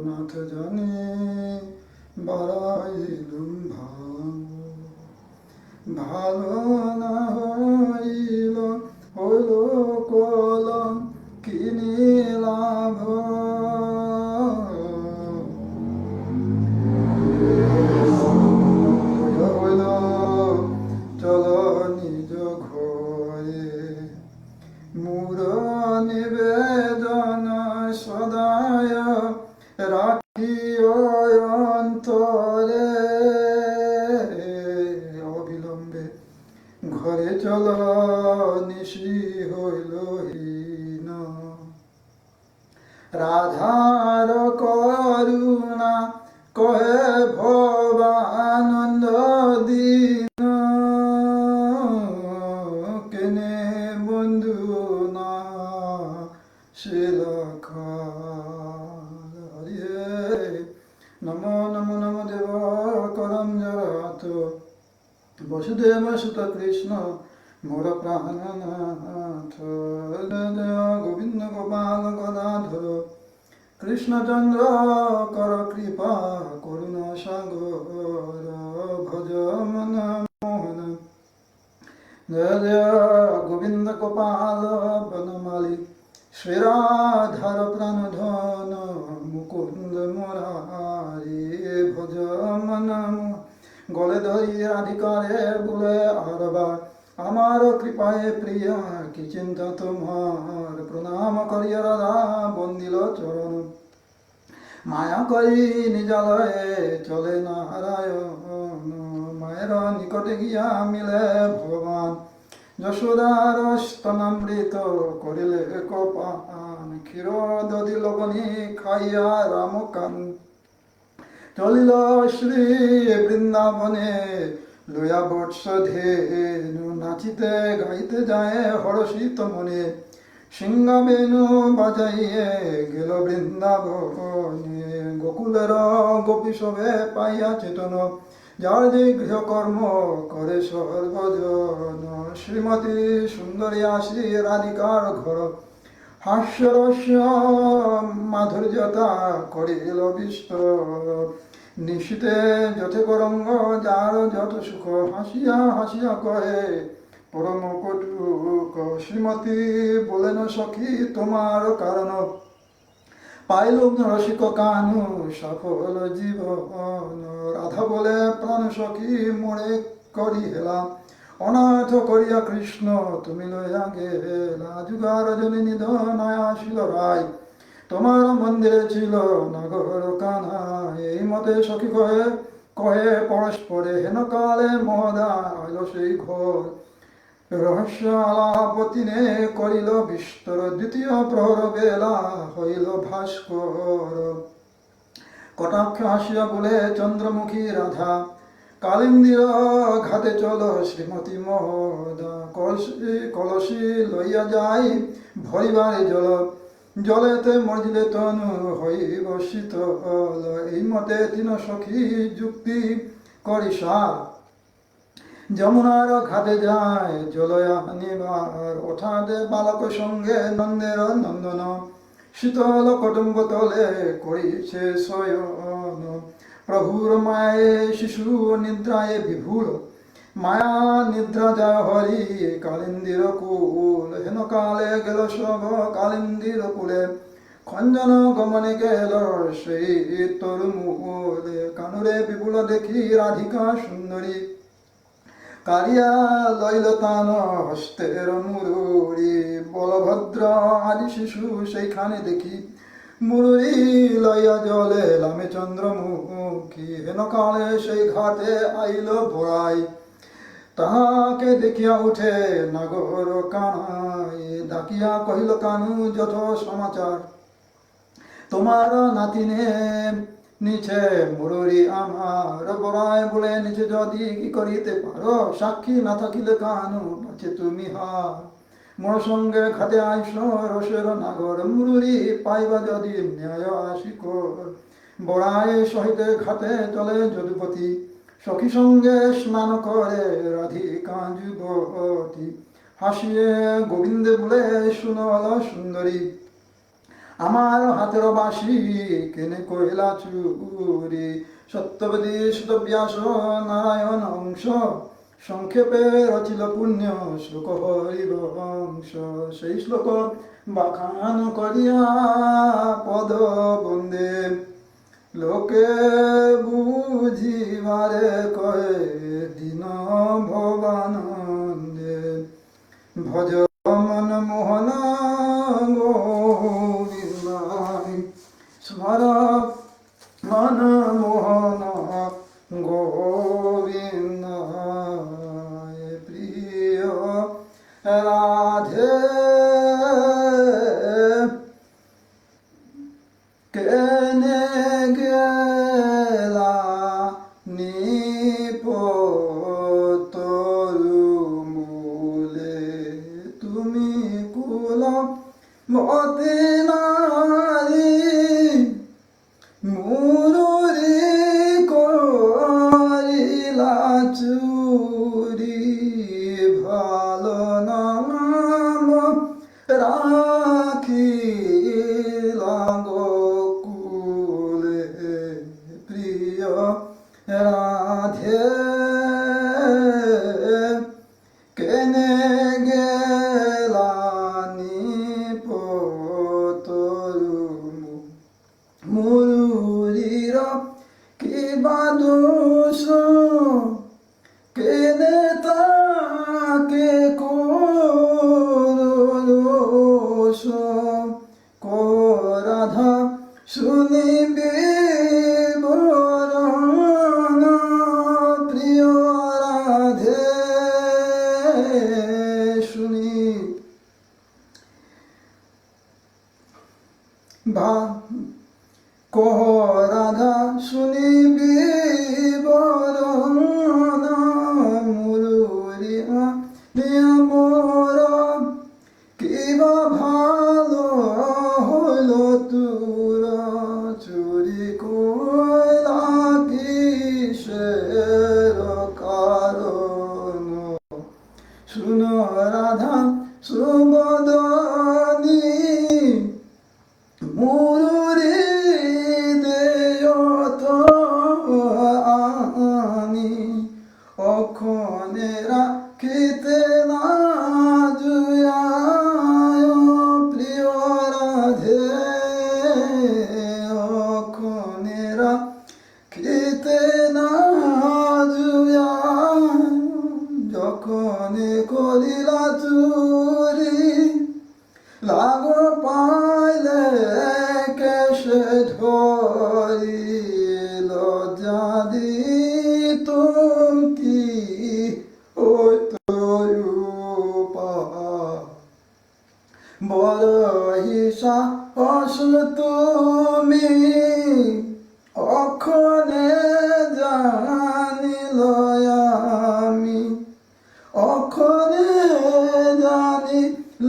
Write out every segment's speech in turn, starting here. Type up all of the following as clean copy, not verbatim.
নাথ জানে বাড়াইলুম ভালো না হইল হইল কলম কিনি লাভ হইল চল নিজ ঘরে মূর নিবেদন সদায় রাখিও অন্তরে অবিলম্বে ঘরে চল নিশি হইল হীন রাধার করুণা কহে ভবানন্দ দিন কেনে বন্ধু না শিলখা নমো নমো নমো দেব করম জরাত বসুদেব সুত কৃষ্ণ মোর প্রাণনাথ গোবিন্দ গোপাল গদাধর কৃষ্ণচন্দ্র কর কৃপা করুণ সাগর ভজ মন মোহন জয় জয় গোবিন্দ গোপাল বনমালী শ্রীরাধার প্রাণধন মুকুন্দ মুরারি ভজ মন গলে ধরি রাধিকারে বলে আরবার আমার কৃপায় প্রিয়া কি চিন্তা তোমার প্রণাম করিয়া রাধা বন্দিল চরণ মায়া করি নিজালয়ে চলে নারায়ণ মায়ের নিকটে গিয়া মিলে ভগবান যশোদার স্তনামৃত করিলে কপান ক্ষীর দধি লবণী খাইয়া রামকান চলিল শ্রী বৃন্দাবনে লয়া বৎস ধেনু নাচিতে গাইতে যায় হরষিত মনে সিংহ বেনু বাজাইয়ে গেল বৃন্দাবনে গোকুলের গোপী সবে পাইয়া চেতন যার যে গৃহকর্ম করে সর্বজন শ্রীমতী সুন্দরী আসি রাধিকার ঘর হাস্যরস্য মাধুর্যতা করিল বিস্তর নিশীতে যথে করঙ্গ যার যত সুখ হাসিয়া হাসিয়া কহে পরম কটুক শ্রীমতী বলেন সখী তোমার কারণ পাইলুম রসিক কানু সফল জীবন রাধা বলে প্রাণ সখী মোড়ে করি হেলা অনাথ করিয়া কৃষ্ণ তুমি লইয়া গেলা যুগার জনী নিধনায় আসিল রায় তোমার মন্দিরে ছিল নাগর কানা এই মতে সখী কহে কহে পরস্পরে হেন কালে মহদা আইল সেই ঘর রহস্য আলাপতিনে করিল বিস্তর দ্বিতীয় প্রহর বেলা হইল ভাস্কর কটাক্ষ হাসিয়া বলে চন্দ্রমুখী রাধা কালিন্দির ঘাটে চল শ্রীমতী মহোদা কলসি লইয়া যাই ভরিবারে জল জলেতে মজিলে তনু হইব শীতল এই মতে তিন সখী যুক্তি করি সার যমুনার ঘাটে যায় জলয়া নিবার ওঠাতে বালক সঙ্গে নন্দের নন্দন শীতল কুটুম্ব তলে করিছে শয়ন প্রভুর মায়ে শিশু নিদ্রায় বিভুর মায়া নিদ্রা যায় হরি কালিন্দির কুল হেন কালে গেল সব কালিন্দির কুলে খঞ্জন গমনে গেল সেই তরুমূলে কানুরে বিপুল দেখি রাধিকা সুন্দরী কারিয়া লইল তান হস্তের মুরুরি বলভদ্র আদি শিশু সেইখানে দেখি মুরুরি লইয়া জলে লামে চন্দ্রমুখী হেন কালে সেই ঘাটে আইল ভরাই তাহাকে দেখিয়া উঠে নাগর কানাই ডাকিয়া কহিল কানু যত সমাচার তোমার নাতিনে নিচে মুরুরি আমার বড়াই বলে নিচে যদি কি করিতে পারো সাক্ষী না থাকিলে কানু আছে তুমি হার মোর সঙ্গে খাতে আইস রসের নাগর মুরুরি পাইবা যদি ন্যায় আসিক বড়াই সহিতে খাতে চলে যদুপতি সখী সঙ্গে স্নান করে রাধিকা যুবতী হাসিয়ে গোবিন্দে বলে শুনল সুন্দরী আমার হাতের বাসি কেনে কইলা চুরি। সত্যবতী সুত ব্যাস নারায়ণ অংশ, সংক্ষেপে রচিল পুণ্য শ্লোক হরিবংশ। সেই শ্লোক বাখান করিয়া পদ বন্দে, লোকে বুঝিবারে কয়ে দিন ভবানন্দে। ভজ মন মোহন গোবিন্দায়, স্মর মন মোহন গোবিন্দায়। প্রিয় রাধে কেনে গেলা নিপতরু মূলে, তুমি কুল মতে নারী মুরুরি করিলা চুরি। ভালো নাম রাখিলা গোকুলে, প্রিয় রাধে কেনে গেলা নিপতরু মুরুরির কিবা দোষ, কেনে তাকে করোষ। রাধা শুনিবে বরণ, প্রিয় রাধে শুনি বা কহ রাধা শুনিবি বরণ। মুরুরি মোর কিবা ভালো হইল তুর, চুরি কইলা কিসের কারণ। শুন রাধা সুবদনী, মুরুরি দেয়ত আনি। অক্ষণে রাখিতে না জুয়ায়, প্রিয় রাধে অক্ষণে রাখিতে না জুয়ায়। যখনে করিলা চুরি, লাগ পাইলে কেশে ধরি। লজ্জা দিত কি ওই তরূপা, বড় হিসা অসল তুমি অক্ষণে জানিল আমি। অক্ষণে জানিল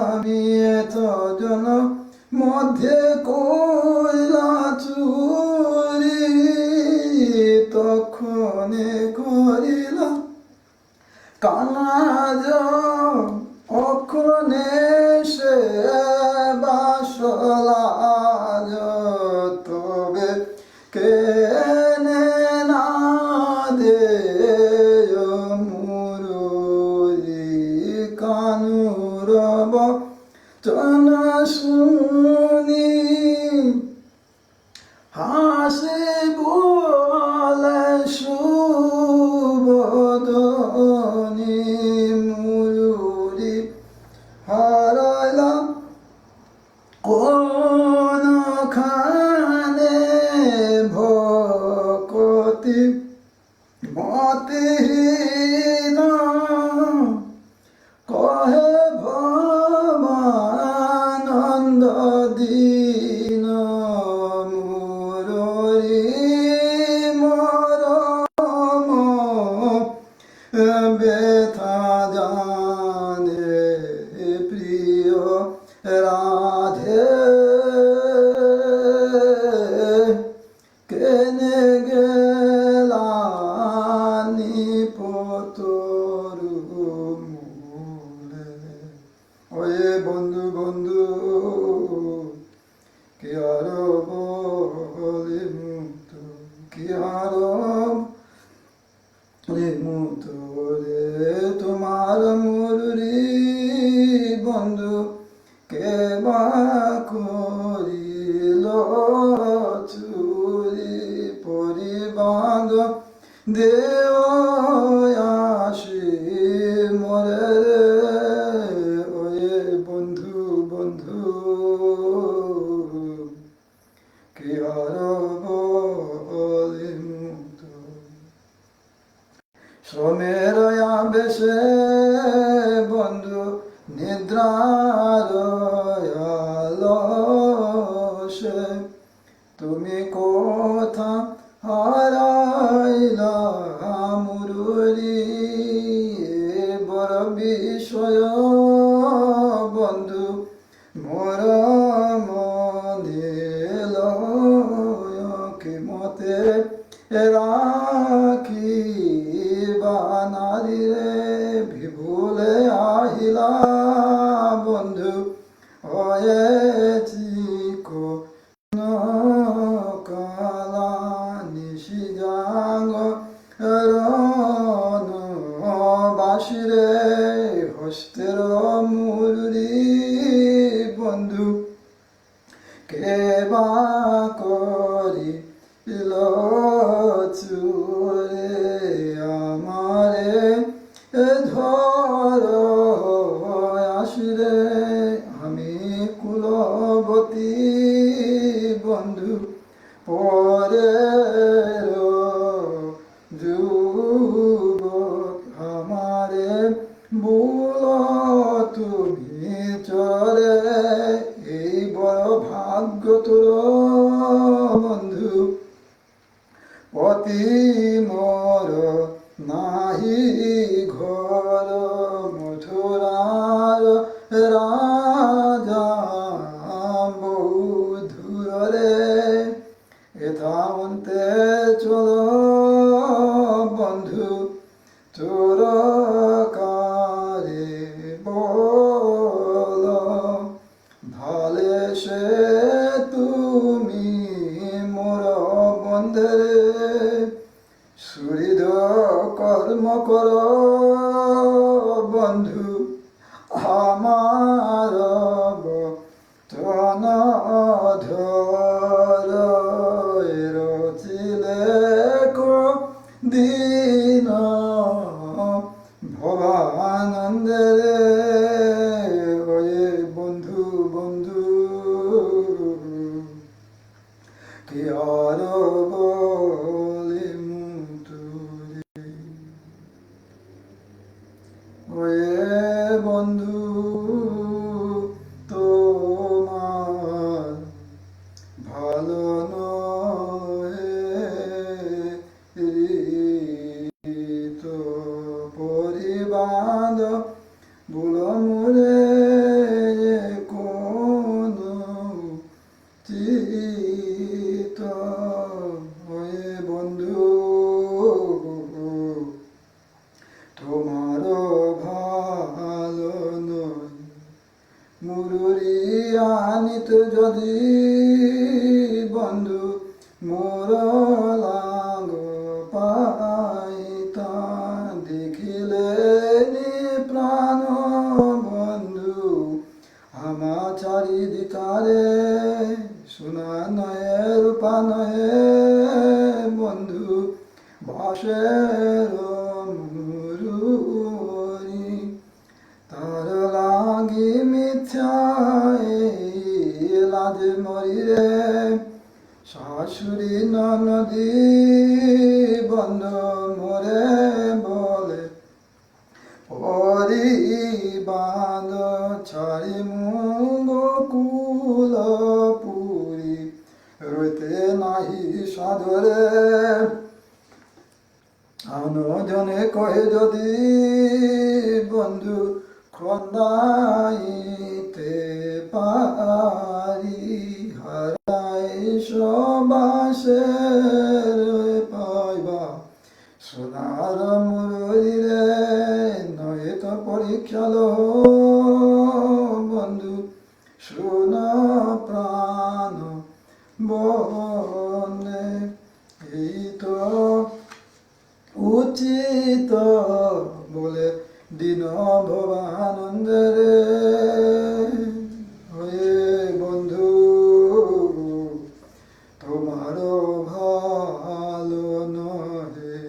আমি, এতজন মধ্যে কইলা চুরি। তখনে করিলা কাজ, অক্ষণে সে বাসলাজ। তবে কেনে না দে মুরুরি, কানুরব চন শুনি। হাসে বলে সুবদনী, মুরুরি হার আর বলে মুক্ত, কি আর বলে মুক্ত রে তোমার মুরুরি বন্ধু কে বা করিল চুরি পরিবাদ দেও আসি মরে রে ওয়ে বন্ধু বন্ধু কি আর বলে মুক্ত শ্রমের আবেশে বন্ধু নিদ্রার আলসে তুমি কোথা হারাইলা মুরুরি বড় বিষয় বন্ধু মোর মনে লয় মতে রাখি বানারি রে বিভুলে আহিলা বন্ধু হয়েছি কো কালা নিশি জাঙ্গ রন বাসিরে হস্তের মুরুরি বন্ধু কে বা করি চুরে আমারে ধর আসিরে আমি কুলবতী বন্ধু পরে যুবক আমারে বল তুমি চরে এই বড় ভাগ্য তোর বন্ধু পতি মোর নাহি ঘর মথুরার রাজা বধুরে এথা অন্তে চল বন্ধু তোর কারে বল ভালে সে তুমি মোর বন্ধে সুহৃদ কর্ম কর বন্ধু আমার তন ধর রচিলে দিন ভবানন্দে ওয়ে বন্ধু বন্ধু কি আর বলে মুতুরে ওয়ে বন্ধু তোমার ভালো নয় তো পরিবাদ বুলমুরে কোন চিত হয়ে বন্ধু তোমার ভালো নয় মুরুরি আনিত যদি বন্ধু মোর লাগ পাইতা দেখিলে প্রাণ বন্ধু আমা চারি দিতারে সোনা নয়ে রূপা নয়ে বন্ধু বাসের মুরুরি তার লাগি মিথ্যায় লাজে মরিরে শাশুড়ি ননদী বন্ধ মোরে বলে পরি বাঁধ ছাড়ি মুগ কুল পুরি রইতে নাহি সাধরে আনজনে কহে যদি বন্ধু খন্দাইতে পারি হারাই সবাসের পাইবা সোনার মুরলিরে নয় তো পরীক্ষা লো বন্ধু শোন প্রাণ বনে এই তো উচিত বলে দিন ভবানন্দরে হয়ে বন্ধু তোমারও ভালো নহে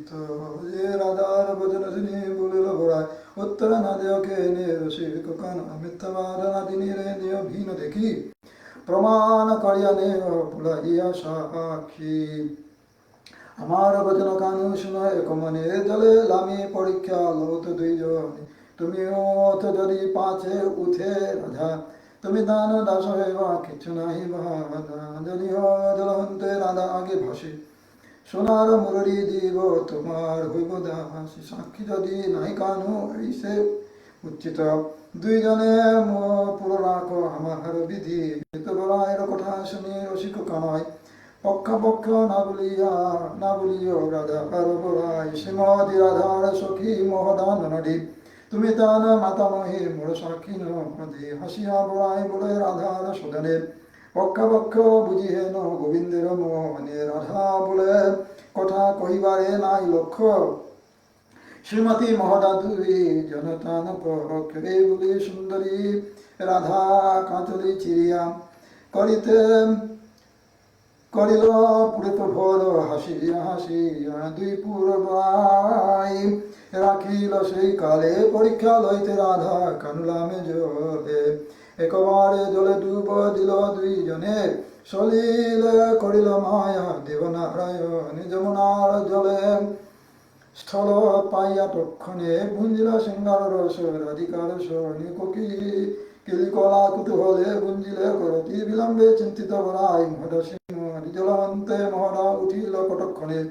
তো যে রাধার ভজন শুনি বলিল গোড়ায় উত্তর না দেওকে নে রসিক কান মিথ্যাবার না দিনী রে নিয় ভিন দেখি প্রমাণ করিয়া নে পুলাইয়া সাক্ষী আমার বচন কানু শুনে এক মনে জলে লামি পরীক্ষা লত দুইজন তুমিও তো যদি পাছে উঠে রাধা তুমি দান দাস হেবা কিছু নাহি বাধা যদি জলহন্তে রাধা আগে ভাসে সোনার মুরলী দিব তোমার হইব দাসী সাক্ষী যদি নাই কানু এইসে উচ্চিত দুইজনে পুরো রাখ আমার বিধি বলায়ের কথা শুনি রসিক কানায় পক্ষাপক্ষ না বলিও রাধা বলাই শ্রীমতী রাধার সখী মহদান নদী তুমি তান মাতামহী মোর সাক্ষী নদী হাসিয়া বলাই বলে রাধার সদনে পক্ষাপক্ষ বুঝিহে ন গোবিন্দের মনে রাধা বলে কথা কহিবারে নাই লক্ষ্য শ্রীমতী মহদা দুই জনতান পক্ষে বলি সুন্দরী রাধা কাঁচলি চিরিয়া করিতে করিল পুরিত ভোর হাসিয়া হাসিয়া দুই পূর্বাই রাখিল সেই কালে পরীক্ষা লইতে রাধা কানুলামে জলে একবারে জলে ডুব দিল দুইজনে সলিল করিল মায়া দেবনারায়ণ যমুনার জলে স্থল পাইয়া তক্ষণে গুঞ্জিল সিংহার রস রাধিকার শনি কোকিলি কিলিকলা কুতূহলে গুঞ্জিলে করতি বিলম্বে চিন্তিত বলাই মহদ সিংহ জলবন্তে মহড়া উঠিল কটক্ষণে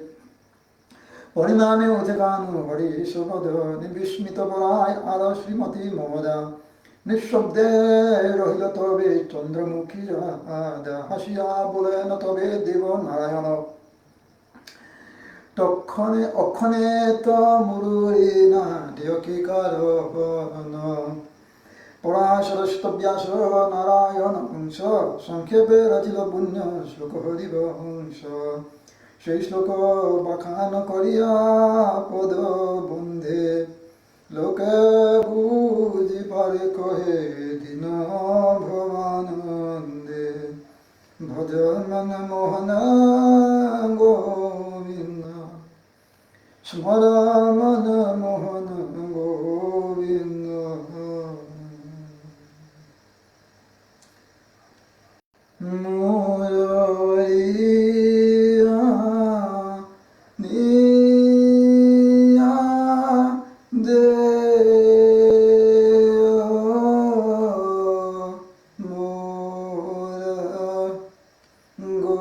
পরিণামে উঠে কানু হরি সুপদ বিস্মিত বলাই আর শ্রীমতী মমদা নিঃশব্দে রহিল তবে চন্দ্রমুখী রাধা হাসিয়া বলেন তবে দেব নারায়ণ তক্ষণে অক্ষণে তো মুরুরি না দেয়কি কারণ পরাশরস্ত ব্যাস নারায়ণ হংস সংক্ষেপে রচিল পুণ্য শ্লোক হরিব হংস সেই শ্লোক বাখান করিয়া পদ বন্ধে লোকে বুঝি পারে কহে দিন ভবানন্দে ভজন মোহন গোবিন্দ স্মরণ মোহন গোবিন্দ মুরলিয়া নিয়া দে মোর গো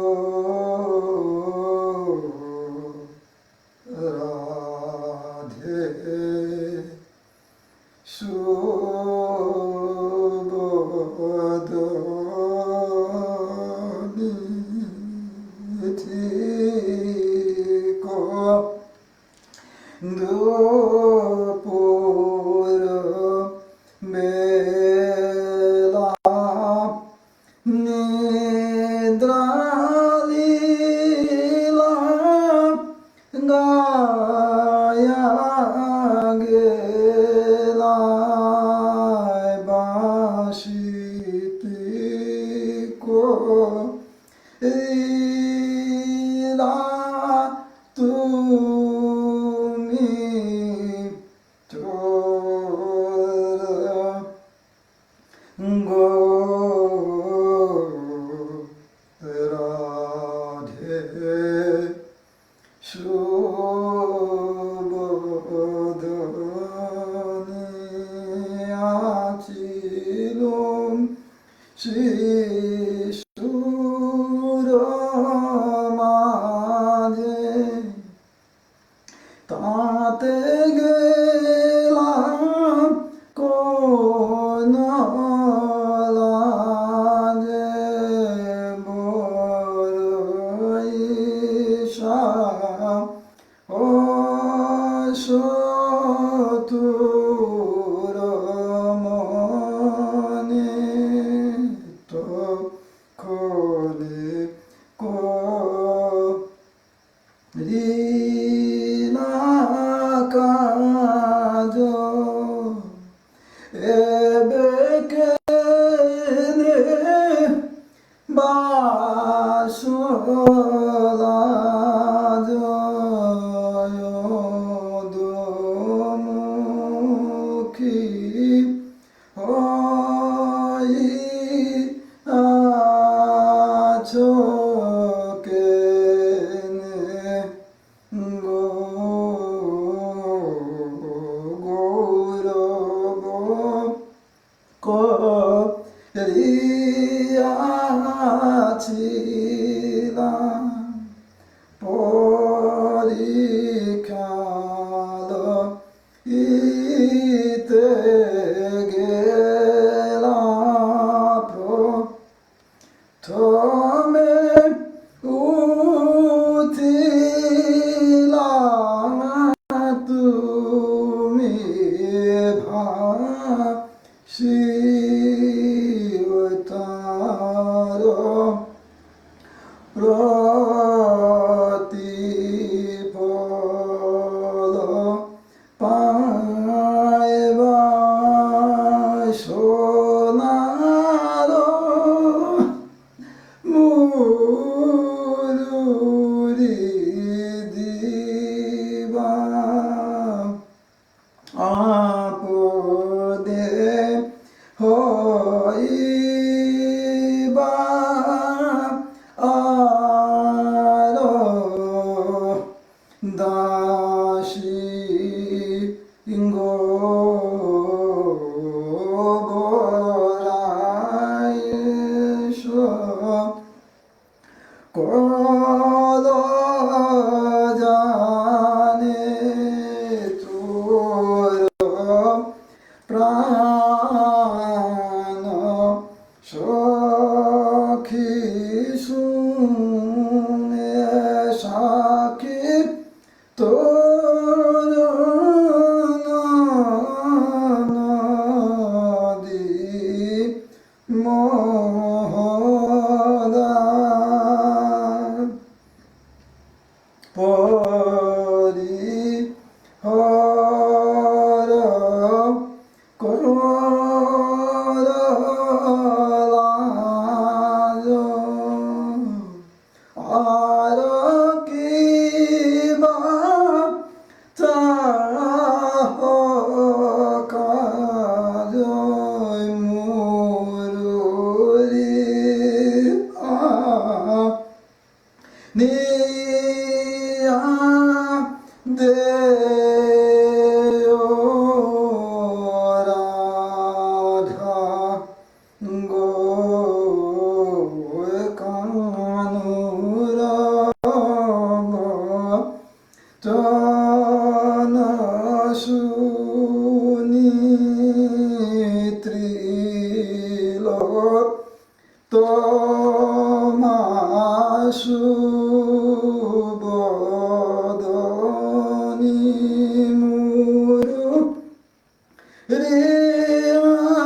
রাধে সুবোধ দুপুর বেলা নিদ্রালীলা গায়া গেলা বাসিতি কো লীলা তুমি তোর গো রাধে সুবোধনে আছিলুম শিশুর মাঝে বাসলা জয়দমুখী হই আছো কেনে গো গৌরব করিয়াছিলাম পরীক্ষাল ইতে গেলাম প্রথমে উঠিলাম তুমি ভাসি তার প্রতিফল পাইবা সোনার মুরুরি দিবা আপদে হইবা আর দাসী গো বরাইশ কল জানে তোর প্রাণ সখী শুনে সাক্ষী তোর নদী মহদা পরি হর করলাজ আর কিবা চাহ কাজ মুরুরি নিয়া দে রাধা গো কানুর চন শুনি ত্রিলোক তোমাশু বদনি মুরু রিয়া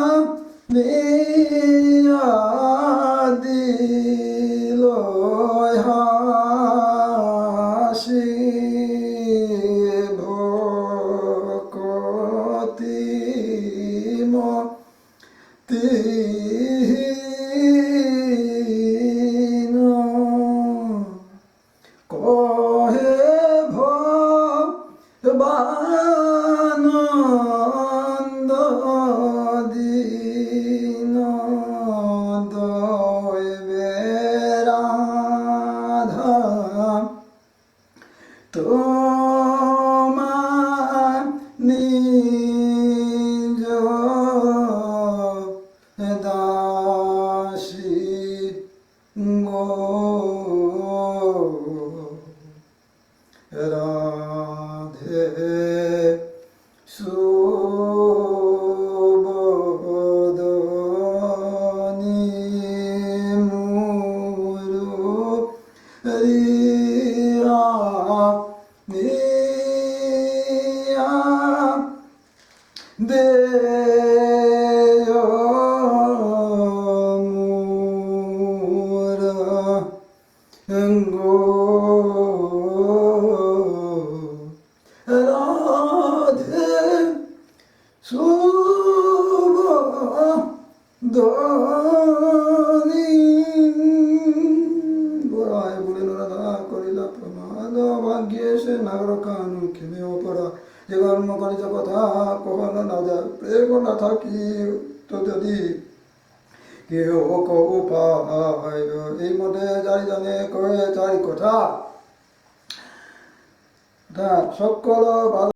দিল হাসি ভকতি মতিহীন কহে ভবানন্দ দীন দৈবে রাধা তোমার নিজ দাসী গো রাধে সুবদনি মুরু রিয়া নিয়া দে গো রাধে শুভ দনি প্রমাদ ভাগ্যে সে নাগর কানু খেমেও পড়া যে কর্ম করিত কথা কখনো না যায় প্রেম না থাকি তো যদি কেহ কবু পায় এই মতে চারিজনে কয়ে চারি কথা সকল